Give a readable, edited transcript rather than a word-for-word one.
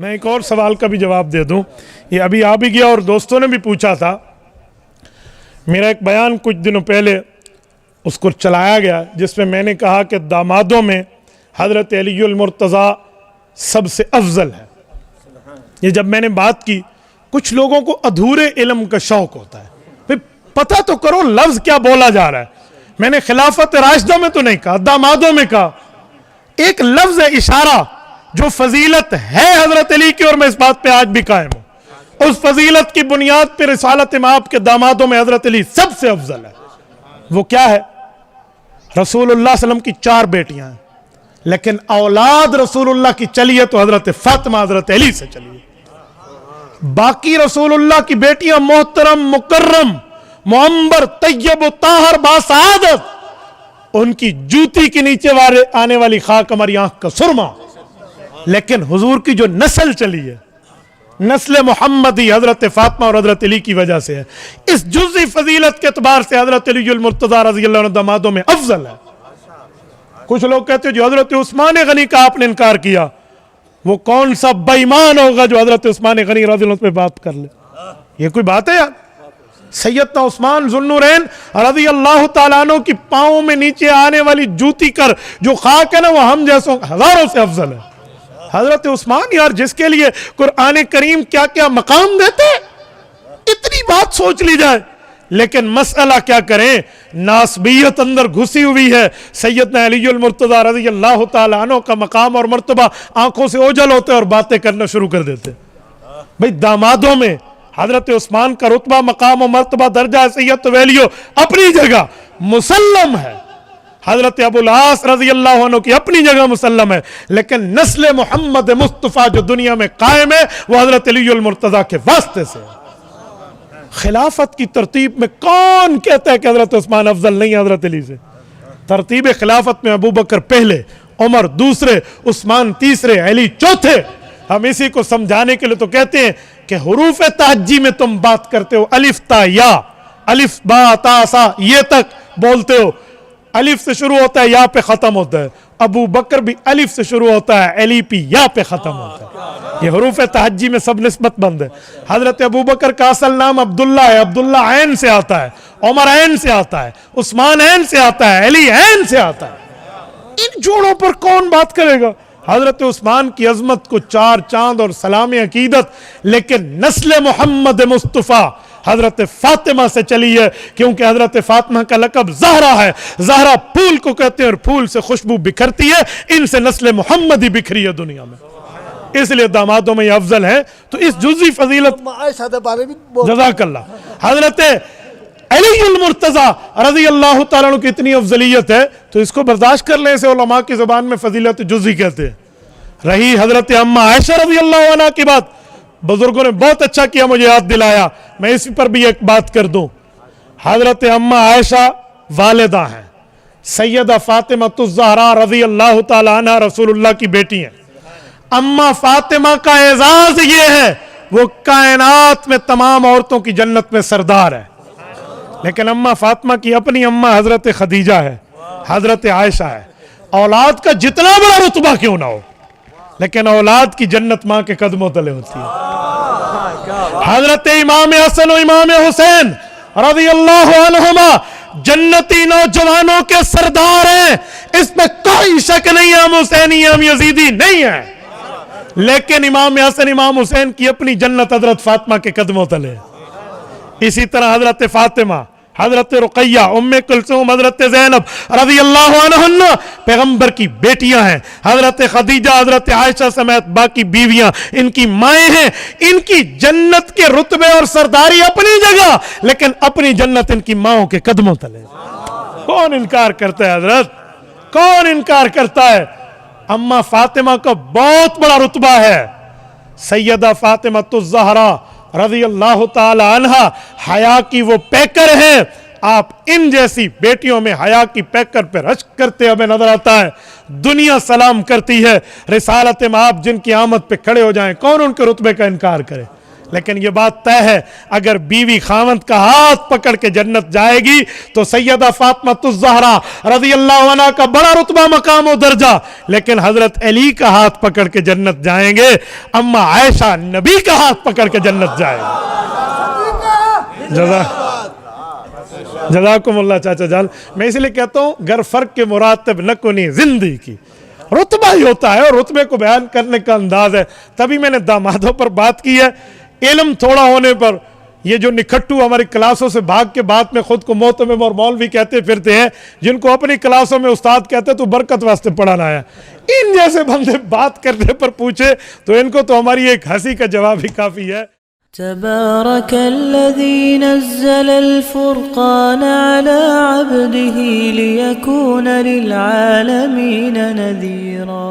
میں ایک اور سوال کا بھی جواب دے دوں. یہ ابھی آ بھی گیا اور دوستوں نے بھی پوچھا تھا. میرا ایک بیان کچھ دنوں پہلے اس کو چلایا گیا جس میں میں نے کہا کہ دامادوں میں حضرت علی المرتضیٰ سب سے افضل ہے. یہ جب میں نے بات کی کچھ لوگوں کو ادھورے علم کا شوق ہوتا ہے. پتہ تو کرو لفظ کیا بولا جا رہا ہے. میں نے خلافت راشدہ میں تو نہیں کہا, دامادوں میں کہا. ایک لفظ ہے اشارہ جو فضیلت ہے حضرت علی کی, اور میں اس بات پہ آج بھی قائم ہوں. اس فضیلت کی بنیاد پہ رسالت مآب کے دامادوں میں حضرت علی سب سے افضل ہے. وہ کیا ہے؟ رسول اللہ صلی اللہ علیہ وسلم کی 4 بیٹیاں ہیں, لیکن اولاد رسول اللہ کی چلی ہے تو حضرت فاطمہ حضرت علی سے چلی ہے. باقی رسول اللہ کی بیٹیاں محترم, مکرم, معمبر, طیب و طاہر, باسعادت, ان کی جوتی کے نیچے آنے والی خاک ہماری آنکھ کا سرما. لیکن حضور کی جو نسل چلی ہے, نسل محمدی, حضرت فاطمہ اور حضرت علی کی وجہ سے ہے. اس جزئی فضیلت کے اعتبار سے حضرت علی المرتضیٰ رضی اللہ عنہ دامادوں میں افضل ہے. کچھ لوگ کہتے ہیں جو حضرت عثمان غنی کا آپ نے انکار کیا, وہ کون سا بے ایمان ہوگا جو حضرت عثمان غنی رضی اللہ عنہ پہ بات کر لے. یہ کوئی بات ہے یار؟ سیدنا عثمان ذو النورین رضی اللہ تعالیٰ عنہ کی پاؤں میں نیچے آنے والی جوتی کر جو خاک ہے نا, وہ ہم جیسوں ہزاروں سے افضل ہے. حضرت عثمان یار جس کے لیے قرآن کریم کیا کیا مقام دیتے, اتنی بات سوچ لی جائے. لیکن مسئلہ کیا کریں, ناسبیت اندر گھسی ہوئی ہے. سیدنا علی المرتضیٰ رضی اللہ تعالیٰ عنہ کا مقام اور مرتبہ آنکھوں سے اوجھل ہوتے اور باتیں کرنا شروع کر دیتے. بھئی دامادوں میں حضرت عثمان کا رتبہ, مقام و مرتبہ, درجہ, سید و ویلیو اپنی جگہ مسلم ہے. حضرت ابو العاص رضی اللہ عنہ کی اپنی جگہ مسلم ہے. لیکن نسل محمد مصطفیٰ جو دنیا میں قائم ہے وہ حضرت علی المرتضیٰ کے واسطے سے. خلافت کی ترتیب میں کون کہتا ہے کہ حضرت عثمان افضل نہیں ہے حضرت علی سے؟ ترتیب خلافت میں ابو بکر پہلے, عمر دوسرے, عثمان تیسرے, علی چوتھے. ہم اسی کو سمجھانے کے لیے تو کہتے ہیں کہ حروف تہجی میں تم بات کرتے ہو, الف تا یا, الف با تا سا یہ تک بولتے ہو. الف سے شروع ہوتا ہے, یا پہ ختم ہوتا ہے. ابو بکر بھی الف سے شروع ہوتا ہے, علی پی یا پہ ختم ہوتا ہے. یہ حروف تہجی میں سب نسبت بند ہے. حضرت ابو بکر کا اصل نام عبداللہ ہے, عبداللہ عین سے آتا ہے, عمر عین سے آتا ہے, عثمان عین سے آتا ہے, علی عین سے آتا ہے. ان جوڑوں پر کون بات کرے گا؟ حضرت عثمان کی عظمت کو 4 چاند اور سلام عقیدت, لیکن نسل محمد مصطفیٰ حضرت فاطمہ سے چلی ہے, کیونکہ حضرت فاطمہ کا لقب زہرا ہے. زہرا پھول کو کہتے ہیں اور پھول سے خوشبو بکھرتی ہے. ان سے نسل محمدی بکھری ہے دنیا میں, اس لیے دامادوں میں یہ افضل ہے. تو اس جزئی فضیلت جزاک اللہ, حضرت علی المرتضیٰ رضی اللہ تعالیٰ عنہ کی اتنی افضلیت ہے تو اس کو برداشت کر لیں. اسے علماء کی زبان میں فضیلت جزئی کہتے ہیں. رہی حضرت اما عائشہ رضی اللہ عنہ کی بات, بزرگوں نے بہت اچھا کیا مجھے یاد دلایا, میں اسی پر بھی ایک بات کر دوں. حضرت اما عائشہ والدہ ہیں, سیدہ فاطمہ الزہرا رضی اللہ تعالیٰ عنہ رسول اللہ کی بیٹی ہیں. اما فاطمہ کا اعزاز یہ ہے وہ کائنات میں تمام عورتوں کی جنت میں سردار ہے. لیکن اما فاطمہ کی اپنی اما حضرت خدیجہ ہے, حضرت عائشہ ہے. اولاد کا جتنا بڑا رتبہ کیوں نہ ہو, لیکن اولاد کی جنت ماں کے قدموں تلے ہوتی ہے. حضرت امام حسن و امام حسین رضی اللہ عنہما جنتی نوجوانوں کے سردار ہیں, اس میں کوئی شک نہیں ہے. ہم حسینی, ہم یزیدی نہیں ہیں, لیکن امام حسن امام حسین کی اپنی جنت حضرت فاطمہ کے قدموں تلے. اسی طرح حضرت فاطمہ, حضرت رقیہ, ام کلثوم, حضرت زینب رضی اللہ عنہن پیغمبر کی بیٹیاں ہیں. حضرت خدیجہ, حضرت عائشہ سمیت باقی بیویاں ان کی مائیں ہیں. ان کی جنت کے رتبے اور سرداری اپنی جگہ, لیکن اپنی جنت ان کی ماؤں کے قدموں تلے. کون انکار کرتا ہے حضرت, کون انکار کرتا ہے؟ اما فاطمہ کا بہت بڑا رتبہ ہے. سیدہ فاطمہ الزہرا رضی اللہ تعالی عنہ حیا کی وہ پیکر ہیں. آپ ان جیسی بیٹیوں میں حیا کی پیکر پہ رشک کرتے ہمیں نظر آتا ہے. دنیا سلام کرتی ہے. رسالت مآب جن کی آمد پہ کھڑے ہو جائیں, کون ان کے رتبے کا انکار کرے؟ لیکن یہ بات طے ہے اگر بیوی خاوند کا ہاتھ پکڑ کے جنت جائے گی تو سیدہ فاطمہ الزہرا رضی اللہ عنہ کا بڑا رتبہ مقام و درجہ، لیکن حضرت علی کا ہاتھ پکڑ کے جنت جائیں گے، اما عائشہ نبی کا ہاتھ پکڑ کے جنت جائے گی۔ جزاکم اللہ چاچا جان۔ میں اس لیے کہتا ہوں گر فرق کے مراتب نہ کنی زندگی کی، رتبہ ہی ہوتا ہے اور رتبے کو بیان کرنے کا انداز ہے۔ تبھی میں نے دامادوں پر بات کی ہے، علم تھوڑا ہونے پر یہ جو نکھٹو ہماری کلاسوں سے بھاگ کے بعد میں خود کو محتمم اور مولوی کہتے پھرتے ہیں، جن کو اپنی کلاسوں میں استاد کہتے تو برکت واسطے پڑھانا ہے، ان جیسے بندے بات کرنے پر پوچھے تو ان کو تو ہماری ایک ہنسی کا جواب ہی کافی ہے۔ تبارك الذي نزل الفرقان على عبده ليكون للعالمين نذيرا